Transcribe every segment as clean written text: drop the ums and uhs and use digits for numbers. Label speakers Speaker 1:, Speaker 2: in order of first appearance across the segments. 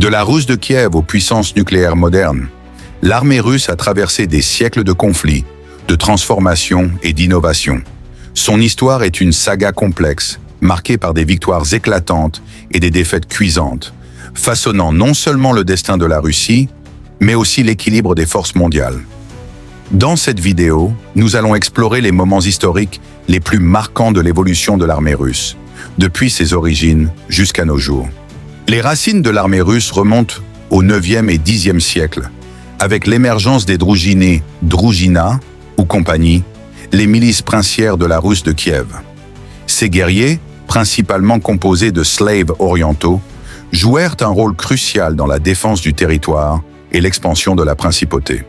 Speaker 1: De la Ruse de Kiev aux puissances nucléaires modernes, l'armée russe a traversé des siècles de conflits, de transformations et d'innovations. Son histoire est une saga complexe, marquée par des victoires éclatantes et des défaites cuisantes, façonnant non seulement le destin de la Russie, mais aussi l'équilibre des forces mondiales. Dans cette vidéo, nous allons explorer les moments historiques les plus marquants de l'évolution de l'armée russe, depuis ses origines jusqu'à nos jours. Les racines de l'armée russe remontent au 9e et 10e siècle, avec l'émergence des Droujinés, Droujina ou compagnie, les milices princières de la Rus de Kiev. Ces guerriers, principalement composés de slaves orientaux, jouèrent un rôle crucial dans la défense du territoire et l'expansion de la principauté.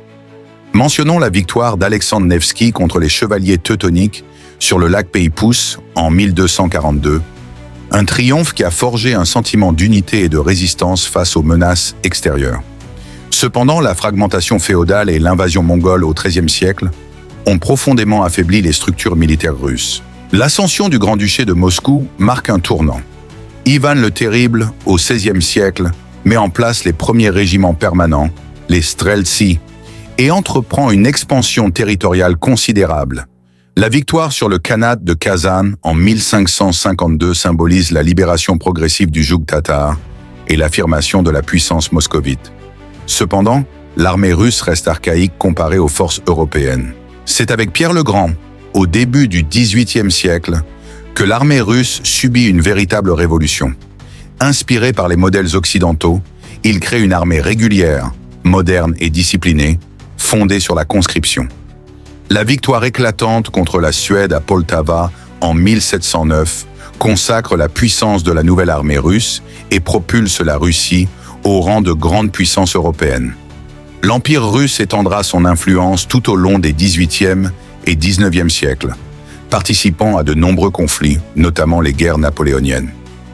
Speaker 1: Mentionnons la victoire d'Alexandre Nevski contre les chevaliers teutoniques sur le lac Peipus en 1242, un triomphe qui a forgé un sentiment d'unité et de résistance face aux menaces extérieures. Cependant, la fragmentation féodale et l'invasion mongole au XIIIe siècle ont profondément affaibli les structures militaires russes. L'ascension du Grand-Duché de Moscou marque un tournant. Ivan le Terrible, au XVIe siècle, met en place les premiers régiments permanents, les streltsi, et entreprend une expansion territoriale considérable. La victoire sur le Khanat de Kazan en 1552 symbolise la libération progressive du joug tatar et l'affirmation de la puissance moscovite. Cependant, l'armée russe reste archaïque comparée aux forces européennes. C'est avec Pierre le Grand, au début du XVIIIe siècle, que l'armée russe subit une véritable révolution. Inspiré par les modèles occidentaux, il crée une armée régulière, moderne et disciplinée, fondée sur la conscription. La victoire éclatante contre la Suède à Poltava en 1709 consacre la puissance de la nouvelle armée russe et propulse la Russie au rang de grande puissance européenne. L'Empire russe étendra son influence tout au long des XVIIIe et XIXe siècles, participant à de nombreux conflits, notamment les guerres napoléoniennes.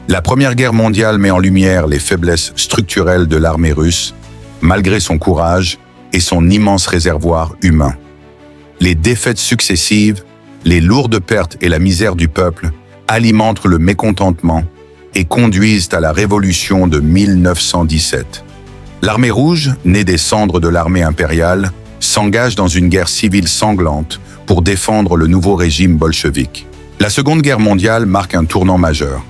Speaker 1: La Première Guerre mondiale met en lumière les faiblesses structurelles de l'armée russe, malgré son courage et son immense réservoir humain. Les défaites successives, les lourdes pertes et la misère du peuple alimentent le mécontentement et conduisent à la révolution de 1917. L'armée rouge, née des cendres de l'armée impériale, s'engage dans une guerre civile sanglante pour défendre le nouveau régime bolchevique. La Seconde Guerre mondiale marque un tournant majeur.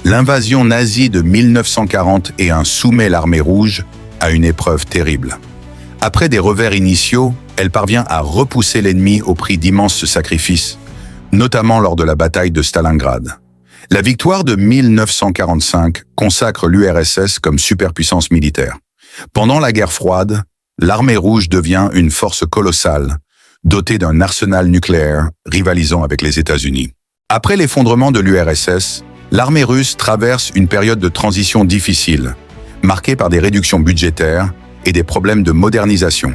Speaker 1: L'invasion nazie de 1941 soumet l'armée rouge à une épreuve terrible. Après des revers initiaux, elle parvient à repousser l'ennemi au prix d'immenses sacrifices, notamment lors de la bataille de Stalingrad. La victoire de 1945 consacre l'URSS comme superpuissance militaire. Pendant la guerre froide, l'armée rouge devient une force colossale, dotée d'un arsenal nucléaire rivalisant avec les États-Unis. Après l'effondrement de l'URSS, l'armée russe traverse une période de transition difficile, marquée par des réductions budgétaires et des problèmes de modernisation.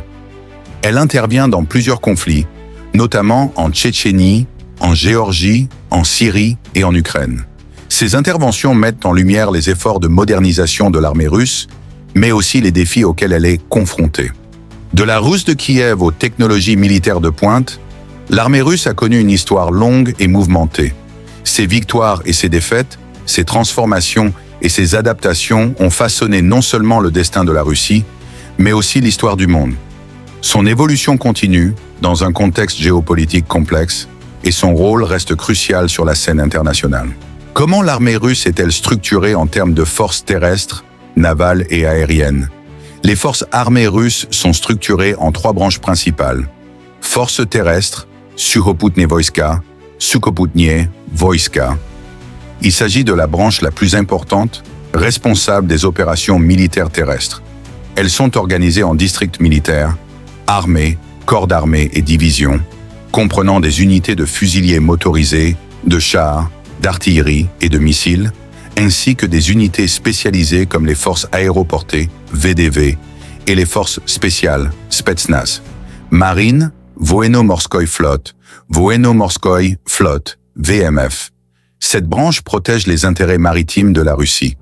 Speaker 1: Elle intervient dans plusieurs conflits, notamment en Tchétchénie, en Géorgie, en Syrie et en Ukraine. Ces interventions mettent en lumière les efforts de modernisation de l'armée russe, mais aussi les défis auxquels elle est confrontée. De la Rus de Kiev aux technologies militaires de pointe, l'armée russe a connu une histoire longue et mouvementée. Ses victoires et ses défaites, ses transformations et ses adaptations ont façonné non seulement le destin de la Russie, mais aussi l'histoire du monde. Son évolution continue dans un contexte géopolitique complexe et son rôle reste crucial sur la scène internationale. Comment l'armée russe est-elle structurée en termes de forces terrestres, navales et aériennes? Les forces armées russes sont structurées en trois branches principales. Forces terrestres, Sukhoputne Voïska, Sukhoputnie Voïska. Il s'agit de la branche la plus importante, responsable des opérations militaires terrestres. Elles sont organisées en districts militaires, armées, corps d'armée et divisions, comprenant des unités de fusiliers motorisés, de chars, d'artillerie et de missiles, ainsi que des unités spécialisées comme les forces aéroportées, VDV, et les forces spéciales, Spetsnaz. Marine, Voenno-Morskoï Flotte, Voenno-Morskoï Flotte, VMF. Cette branche protège les intérêts maritimes de la Russie.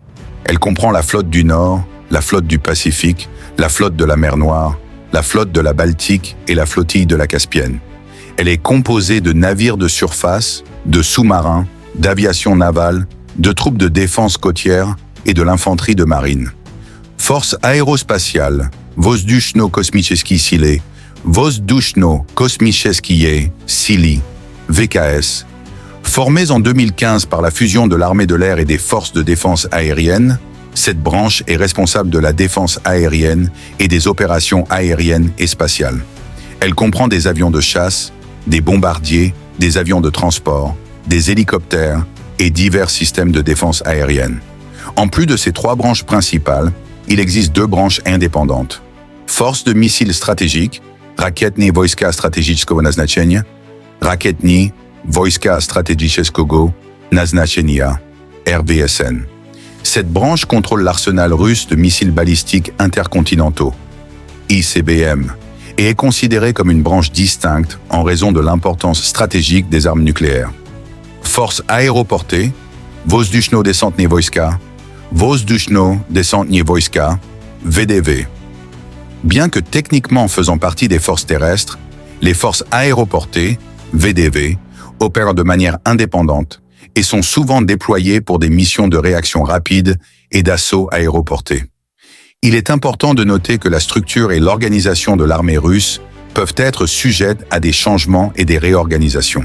Speaker 1: Elle comprend la flotte du Nord, la flotte du Pacifique, la flotte de la mer Noire, la flotte de la Baltique et la flottille de la Caspienne. Elle est composée de navires de surface, de sous-marins, d'aviation navale, de troupes de défense côtière et de l'infanterie de marine. Force aérospatiale, Воздушно-космические силы, Воздушно-космические силы, VKS, formées en 2015 par la fusion de l'armée de l'air et des forces de défense aérienne. Cette branche est responsable de la défense aérienne et des opérations aériennes et spatiales. Elle comprend des avions de chasse, des bombardiers, des avions de transport, des hélicoptères et divers systèmes de défense aérienne. En plus de ces 3 branches principales, il existe 2 branches indépendantes. Force de missiles stratégiques, Rakietne Wojska Strategicznego Naznaczenia, Rakietne Wojska Strategicznego Naznaczenia, RVSN. Cette branche contrôle l'arsenal russe de missiles balistiques intercontinentaux, ICBM, et est considérée comme une branche distincte en raison de l'importance stratégique des armes nucléaires. Force aéroportée, Воздушно-десантные войска, Воздушно-десантные войска, VDV. Bien que techniquement faisant partie des forces terrestres, les forces aéroportées, VDV, opèrent de manière indépendante et sont souvent déployées pour des missions de réaction rapide et d'assaut aéroporté. Il est important de noter que la structure et l'organisation de l'armée russe peuvent être sujettes à des changements et des réorganisations.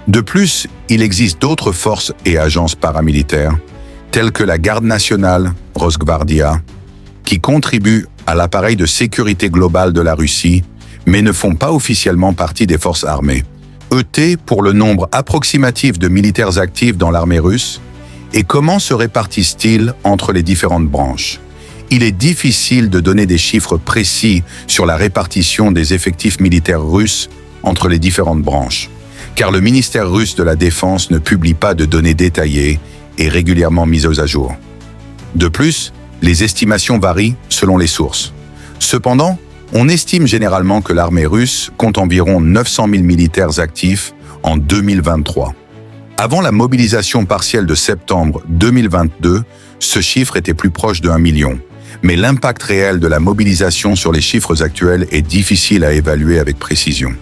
Speaker 1: De plus, il existe d'autres forces et agences paramilitaires, telles que la Garde nationale, Rosgvardia, qui contribuent à l'appareil de sécurité globale de la Russie, mais ne font pas officiellement partie des forces armées. ET pour le nombre approximatif de militaires actifs dans l'armée russe, et comment se répartissent-ils entre les différentes branches? Il est difficile de donner des chiffres précis sur la répartition des effectifs militaires russes entre les différentes branches, car le ministère russe de la Défense ne publie pas de données détaillées et régulièrement mises à jour. De plus, les estimations varient selon les sources. Cependant, on estime généralement que l'armée russe compte environ 900 000 militaires actifs en 2023. Avant la mobilisation partielle de septembre 2022, ce chiffre était plus proche de 1 million. Mais l'impact réel de la mobilisation sur les chiffres actuels est difficile à évaluer avec précision.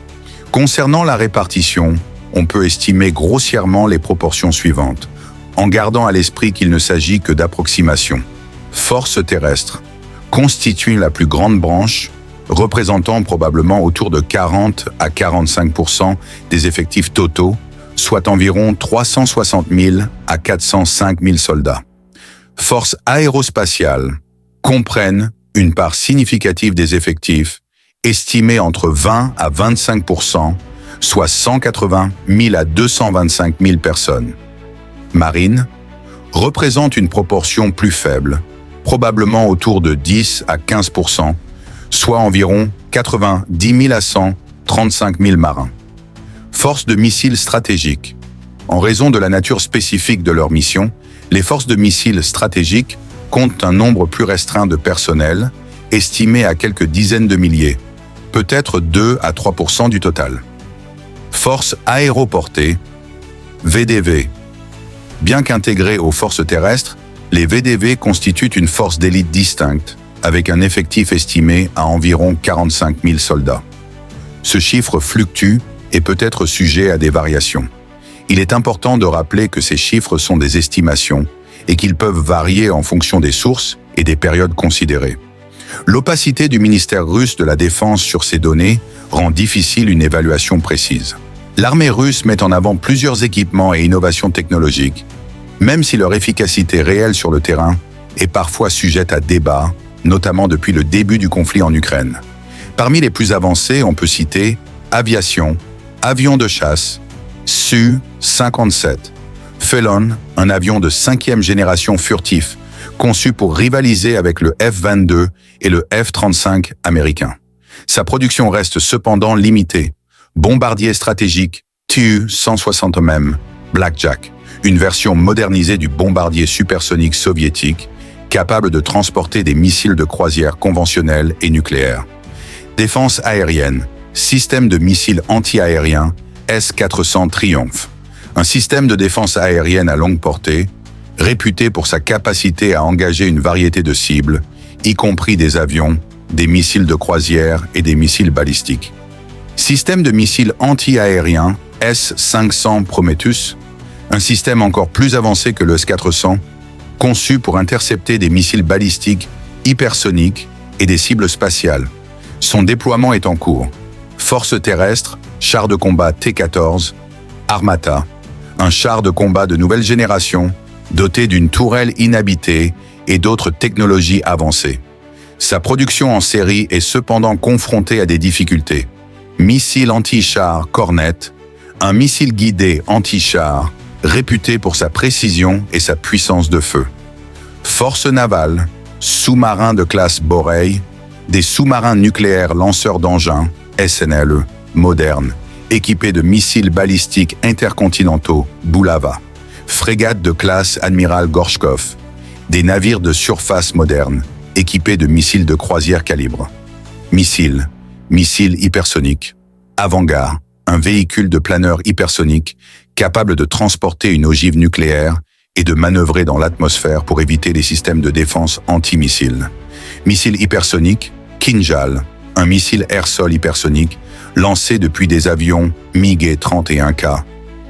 Speaker 1: Concernant la répartition, on peut estimer grossièrement les proportions suivantes, en gardant à l'esprit qu'il ne s'agit que d'approximations. Force terrestre constitue la plus grande branche, représentant probablement autour de 40 à 45% des effectifs totaux, soit environ 360 000 à 405 000 soldats. Forces aérospatiales comprennent une part significative des effectifs, estimée entre 20 à 25%, soit 180 000 à 225 000 personnes. Marine représente une proportion plus faible, probablement autour de 10 à 15%, soit environ 90 000 à 135 000 marins. Forces de missiles stratégiques. En raison de la nature spécifique de leur mission, les forces de missiles stratégiques comptent un nombre plus restreint de personnel, estimé à quelques dizaines de milliers, peut-être 2 à 3% du total. Forces aéroportées, VDV. Bien qu'intégrées aux forces terrestres, les VDV constituent une force d'élite distincte, avec un effectif estimé à environ 45 000 soldats. Ce chiffre fluctue et peut être sujet à des variations. Il est important de rappeler que ces chiffres sont des estimations et qu'ils peuvent varier en fonction des sources et des périodes considérées. L'opacité du ministère russe de la Défense sur ces données rend difficile une évaluation précise. L'armée russe met en avant plusieurs équipements et innovations technologiques, même si leur efficacité réelle sur le terrain est parfois sujette à débat, notamment depuis le début du conflit en Ukraine. Parmi les plus avancés, on peut citer aviation, avions de chasse, Su-57, Felon, un avion de 5e génération furtif, conçu pour rivaliser avec le F-22 et le F-35 américain. Sa production reste cependant limitée. Bombardier stratégique Tu-160M, Blackjack, une version modernisée du bombardier supersonique soviétique, capable de transporter des missiles de croisière conventionnels et nucléaires. Défense aérienne, système de missiles anti-aériens S-400 Triumph, un système de défense aérienne à longue portée, réputé pour sa capacité à engager une variété de cibles, y compris des avions, des missiles de croisière et des missiles balistiques. Système de missiles anti-aériens S-500 Prometheus, un système encore plus avancé que le S-400, conçu pour intercepter des missiles balistiques, hypersoniques et des cibles spatiales. Son déploiement est en cours. Forces terrestres, chars de combat T-14, Armata, un char de combat de nouvelle génération, doté d'une tourelle inhabitée et d'autres technologies avancées. Sa production en série est cependant confrontée à des difficultés. Missile anti-char Cornet, un missile guidé anti-char, réputé pour sa précision et sa puissance de feu. Forces navales, sous-marins de classe Borei, des sous-marins nucléaires lanceurs d'engins, SNLE, modernes, équipés de missiles balistiques intercontinentaux, Bulava, frégates de classe Admiral Gorchkov, des navires de surface modernes, équipés de missiles de croisière calibre. Missiles hypersoniques, Avangard, un véhicule de planeur hypersonique capable de transporter une ogive nucléaire et de manœuvrer dans l'atmosphère pour éviter les systèmes de défense anti-missiles. Missile hypersonique, Kinjal, un missile air-sol hypersonique lancé depuis des avions MiG-31K.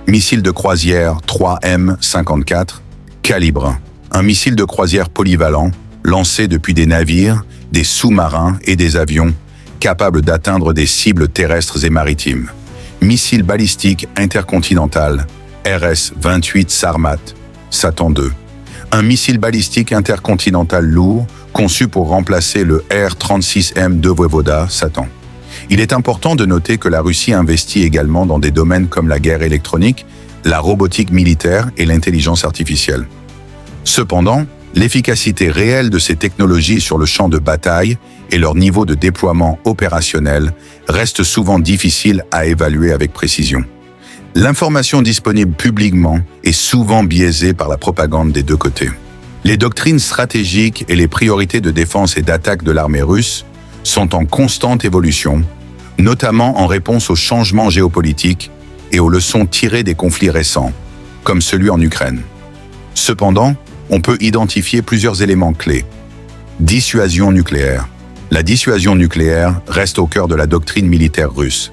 Speaker 1: Missile de croisière 3M54, Calibre, un missile de croisière polyvalent lancé depuis des navires, des sous-marins et des avions capables d'atteindre des cibles terrestres et maritimes. Missile balistique intercontinental, RS-28 Sarmat, Satan II. Un missile balistique intercontinental lourd conçu pour remplacer le R-36M de Voïvoda, Satan. Il est important de noter que la Russie investit également dans des domaines comme la guerre électronique, la robotique militaire et l'intelligence artificielle. Cependant, l'efficacité réelle de ces technologies sur le champ de bataille et leur niveau de déploiement opérationnel reste souvent difficile à évaluer avec précision. L'information disponible publiquement est souvent biaisée par la propagande des deux côtés. Les doctrines stratégiques et les priorités de défense et d'attaque de l'armée russe sont en constante évolution, notamment en réponse aux changements géopolitiques et aux leçons tirées des conflits récents, comme celui en Ukraine. Cependant, on peut identifier plusieurs éléments clés. Dissuasion nucléaire. La dissuasion nucléaire reste au cœur de la doctrine militaire russe.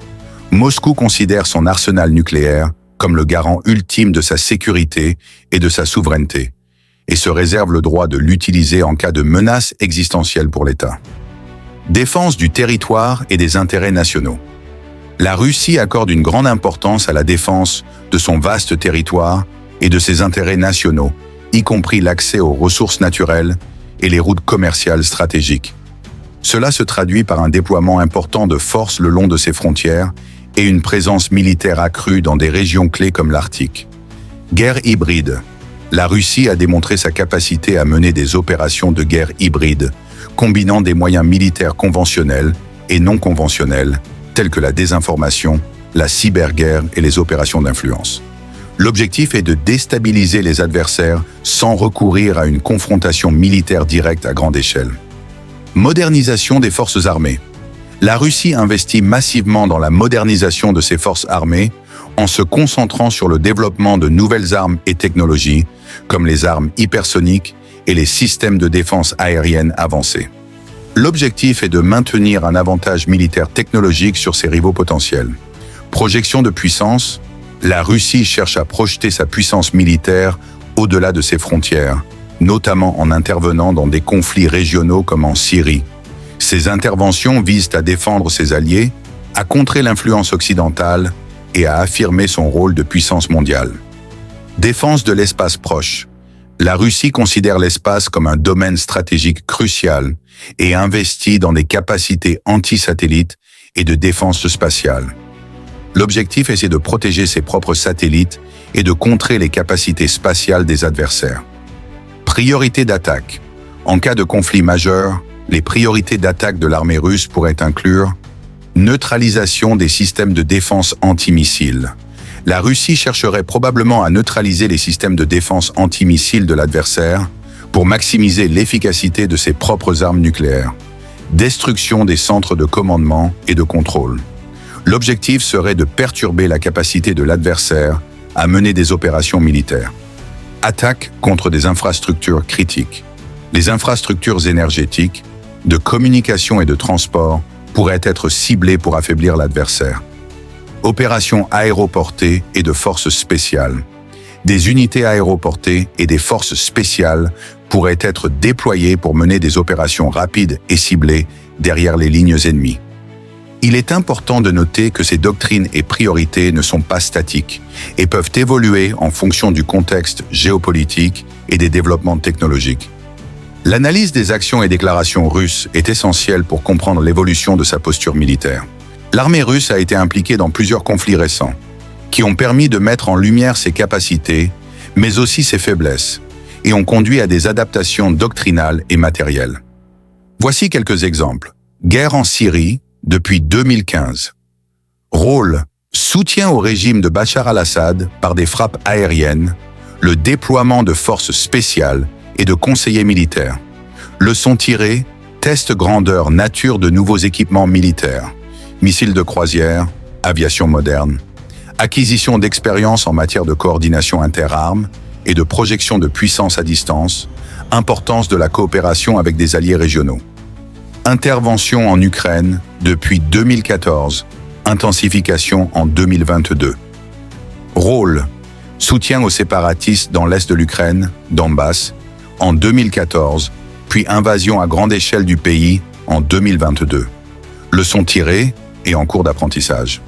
Speaker 1: Moscou considère son arsenal nucléaire comme le garant ultime de sa sécurité et de sa souveraineté, et se réserve le droit de l'utiliser en cas de menace existentielle pour l'État. Défense du territoire et des intérêts nationaux. La Russie accorde une grande importance à la défense de son vaste territoire et de ses intérêts nationaux, y compris l'accès aux ressources naturelles et les routes commerciales stratégiques. Cela se traduit par un déploiement important de forces le long de ses frontières et une présence militaire accrue dans des régions clés comme l'Arctique. Guerre hybride. La Russie a démontré sa capacité à mener des opérations de guerre hybride, combinant des moyens militaires conventionnels et non conventionnels, tels que la désinformation, la cyberguerre et les opérations d'influence. L'objectif est de déstabiliser les adversaires sans recourir à une confrontation militaire directe à grande échelle. Modernisation des forces armées. La Russie investit massivement dans la modernisation de ses forces armées en se concentrant sur le développement de nouvelles armes et technologies, comme les armes hypersoniques et les systèmes de défense aérienne avancés. L'objectif est de maintenir un avantage militaire technologique sur ses rivaux potentiels. Projection de puissance. La Russie cherche à projeter sa puissance militaire au-delà de ses frontières, notamment en intervenant dans des conflits régionaux comme en Syrie. Ces interventions visent à défendre ses alliés, à contrer l'influence occidentale et à affirmer son rôle de puissance mondiale. Défense de l'espace proche. La Russie considère l'espace comme un domaine stratégique crucial et investit dans des capacités anti-satellites et de défense spatiale. L'objectif est de protéger ses propres satellites et de contrer les capacités spatiales des adversaires. Priorité d'attaque. En cas de conflit majeur, les priorités d'attaque de l'armée russe pourraient inclure neutralisation des systèmes de défense antimissiles. La Russie chercherait probablement à neutraliser les systèmes de défense antimissiles de l'adversaire pour maximiser l'efficacité de ses propres armes nucléaires. Destruction des centres de commandement et de contrôle. L'objectif serait de perturber la capacité de l'adversaire à mener des opérations militaires. Attaque contre des infrastructures critiques. Les infrastructures énergétiques, de communication et de transport pourraient être ciblées pour affaiblir l'adversaire. Opérations aéroportées et de forces spéciales. Des unités aéroportées et des forces spéciales pourraient être déployées pour mener des opérations rapides et ciblées derrière les lignes ennemies. Il est important de noter que ces doctrines et priorités ne sont pas statiques et peuvent évoluer en fonction du contexte géopolitique et des développements technologiques. L'analyse des actions et déclarations russes est essentielle pour comprendre l'évolution de sa posture militaire. L'armée russe a été impliquée dans plusieurs conflits récents, qui ont permis de mettre en lumière ses capacités, mais aussi ses faiblesses, et ont conduit à des adaptations doctrinales et matérielles. Voici quelques exemples. Guerre en Syrie depuis 2015. Rôle: soutien au régime de Bachar al-Assad par des frappes aériennes, le déploiement de forces spéciales et de conseillers militaires. Leçon tirée: test grandeur nature de nouveaux équipements militaires, missiles de croisière, aviation moderne, acquisition d'expérience en matière de coordination interarmes et de projection de puissance à distance, importance de la coopération avec des alliés régionaux. Intervention en Ukraine depuis 2014, intensification en 2022. Rôle: soutien aux séparatistes dans l'est de l'Ukraine, Donbass, en 2014, puis invasion à grande échelle du pays en 2022. Leçon tirée et en cours d'apprentissage.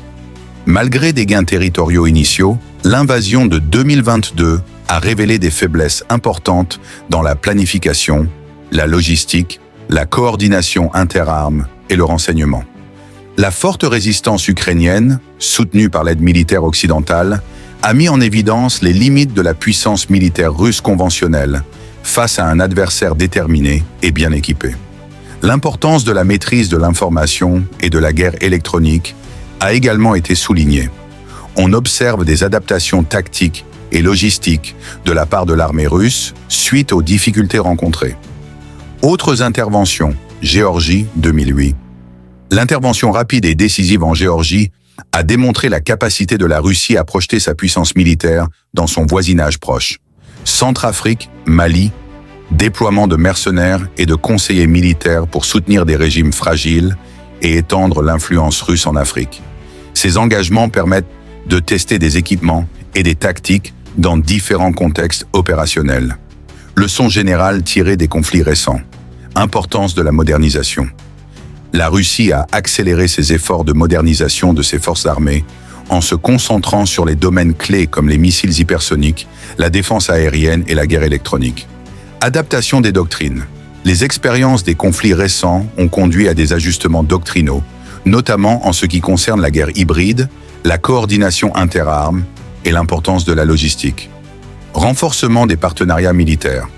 Speaker 1: Malgré des gains territoriaux initiaux, l'invasion de 2022 a révélé des faiblesses importantes dans la planification, la logistique, la coordination interarmes et le renseignement. La forte résistance ukrainienne, soutenue par l'aide militaire occidentale, a mis en évidence les limites de la puissance militaire russe conventionnelle face à un adversaire déterminé et bien équipé. L'importance de la maîtrise de l'information et de la guerre électronique a également été soulignée. On observe des adaptations tactiques et logistiques de la part de l'armée russe suite aux difficultés rencontrées. Autres interventions, Géorgie 2008. L'intervention rapide et décisive en Géorgie a démontré la capacité de la Russie à projeter sa puissance militaire dans son voisinage proche. Centrafrique, Mali, déploiement de mercenaires et de conseillers militaires pour soutenir des régimes fragiles et étendre l'influence russe en Afrique. Ces engagements permettent de tester des équipements et des tactiques dans différents contextes opérationnels. Leçon générale tirée des conflits récents. Importance de la modernisation. La Russie a accéléré ses efforts de modernisation de ses forces armées en se concentrant sur les domaines clés comme les missiles hypersoniques, la défense aérienne et la guerre électronique. Adaptation des doctrines. Les expériences des conflits récents ont conduit à des ajustements doctrinaux, notamment en ce qui concerne la guerre hybride, la coordination interarmes et l'importance de la logistique. Renforcement des partenariats militaires.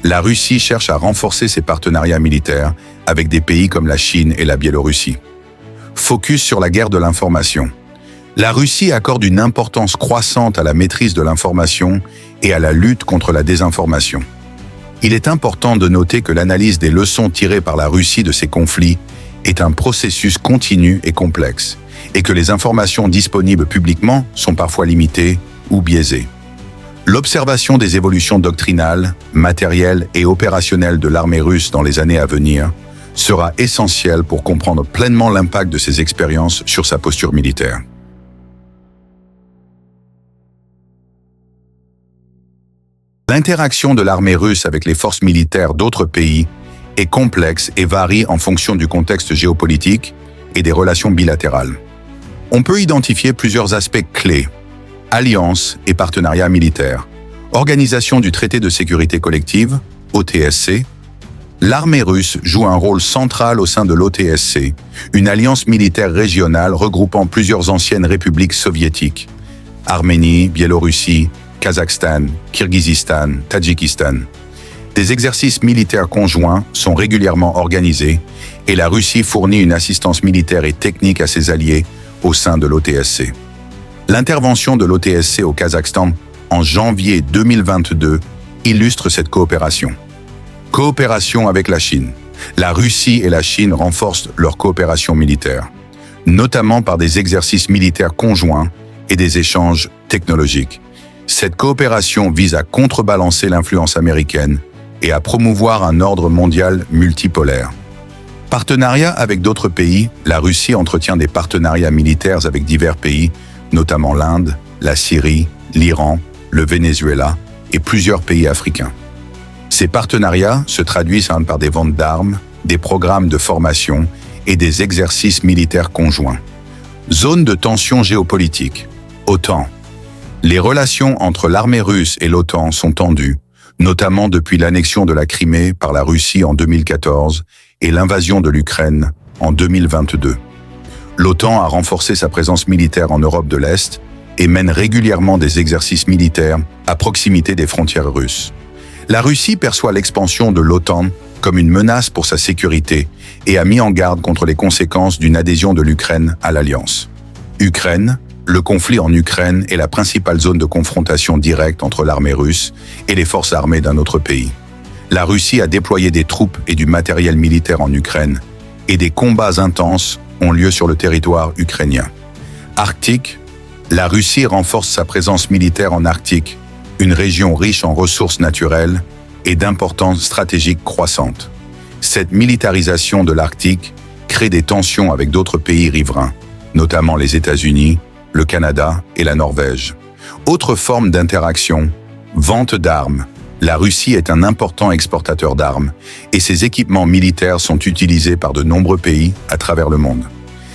Speaker 1: La Russie cherche à renforcer ses partenariats militaires avec des pays comme la Chine et la Biélorussie. Focus sur la guerre de l'information. La Russie accorde une importance croissante à la maîtrise de l'information et à la lutte contre la désinformation. Il est important de noter que l'analyse des leçons tirées par la Russie de ces conflits est un processus continu et complexe, et que les informations disponibles publiquement sont parfois limitées ou biaisées. L'observation des évolutions doctrinales, matérielles et opérationnelles de l'armée russe dans les années à venir sera essentielle pour comprendre pleinement l'impact de ces expériences sur sa posture militaire. L'interaction de l'armée russe avec les forces militaires d'autres pays est complexe et varie en fonction du contexte géopolitique et des relations bilatérales. On peut identifier plusieurs aspects clés: alliances et partenariats militaires, organisation du traité de sécurité collective, OTSC. L'armée russe joue un rôle central au sein de l'OTSC, une alliance militaire régionale regroupant plusieurs anciennes républiques soviétiques, Arménie, Biélorussie, Kazakhstan, Kirghizistan, Tadjikistan. Des exercices militaires conjoints sont régulièrement organisés et la Russie fournit une assistance militaire et technique à ses alliés au sein de l'OTSC. L'intervention de l'OTSC au Kazakhstan en janvier 2022 illustre cette coopération. Coopération avec la Chine. La Russie et la Chine renforcent leur coopération militaire, notamment par des exercices militaires conjoints et des échanges technologiques. Cette coopération vise à contrebalancer l'influence américaine et à promouvoir un ordre mondial multipolaire. Partenariat avec d'autres pays, la Russie entretient des partenariats militaires avec divers pays, notamment l'Inde, la Syrie, l'Iran, le Venezuela et plusieurs pays africains. Ces partenariats se traduisent par des ventes d'armes, des programmes de formation et des exercices militaires conjoints. Zone de tension géopolitique. OTAN. Les relations entre l'armée russe et l'OTAN sont tendues, notamment depuis l'annexion de la Crimée par la Russie en 2014 et l'invasion de l'Ukraine en 2022. L'OTAN a renforcé sa présence militaire en Europe de l'Est et mène régulièrement des exercices militaires à proximité des frontières russes. La Russie perçoit l'expansion de l'OTAN comme une menace pour sa sécurité et a mis en garde contre les conséquences d'une adhésion de l'Ukraine à l'Alliance. Ukraine. Le conflit en Ukraine est la principale zone de confrontation directe entre l'armée russe et les forces armées d'un autre pays. La Russie a déployé des troupes et du matériel militaire en Ukraine et des combats intenses ont lieu sur le territoire ukrainien. Arctique. La Russie renforce sa présence militaire en Arctique, une région riche en ressources naturelles et d'importance stratégique croissante. Cette militarisation de l'Arctique crée des tensions avec d'autres pays riverains, notamment les États-Unis, le Canada et la Norvège. Autre forme d'interaction, vente d'armes. La Russie est un important exportateur d'armes et ses équipements militaires sont utilisés par de nombreux pays à travers le monde.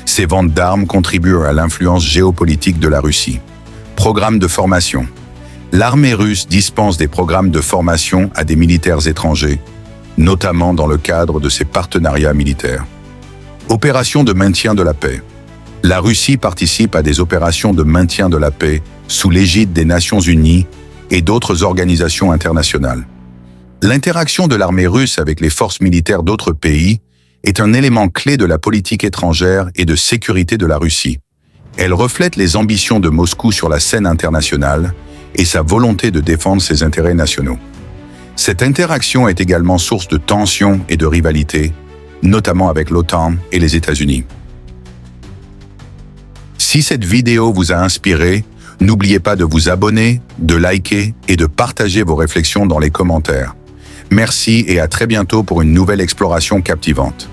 Speaker 1: Ces ventes d'armes contribuent à l'influence géopolitique de la Russie. Programme de formation. L'armée russe dispense des programmes de formation à des militaires étrangers, notamment dans le cadre de ses partenariats militaires. Opération de maintien de la paix. La Russie participe à des opérations de maintien de la paix sous l'égide des Nations Unies et d'autres organisations internationales. L'interaction de l'armée russe avec les forces militaires d'autres pays est un élément clé de la politique étrangère et de sécurité de la Russie. Elle reflète les ambitions de Moscou sur la scène internationale et sa volonté de défendre ses intérêts nationaux. Cette interaction est également source de tensions et de rivalités, notamment avec l'OTAN et les États-Unis. Si cette vidéo vous a inspiré, n'oubliez pas de vous abonner, de liker et de partager vos réflexions dans les commentaires. Merci et à très bientôt pour une nouvelle exploration captivante.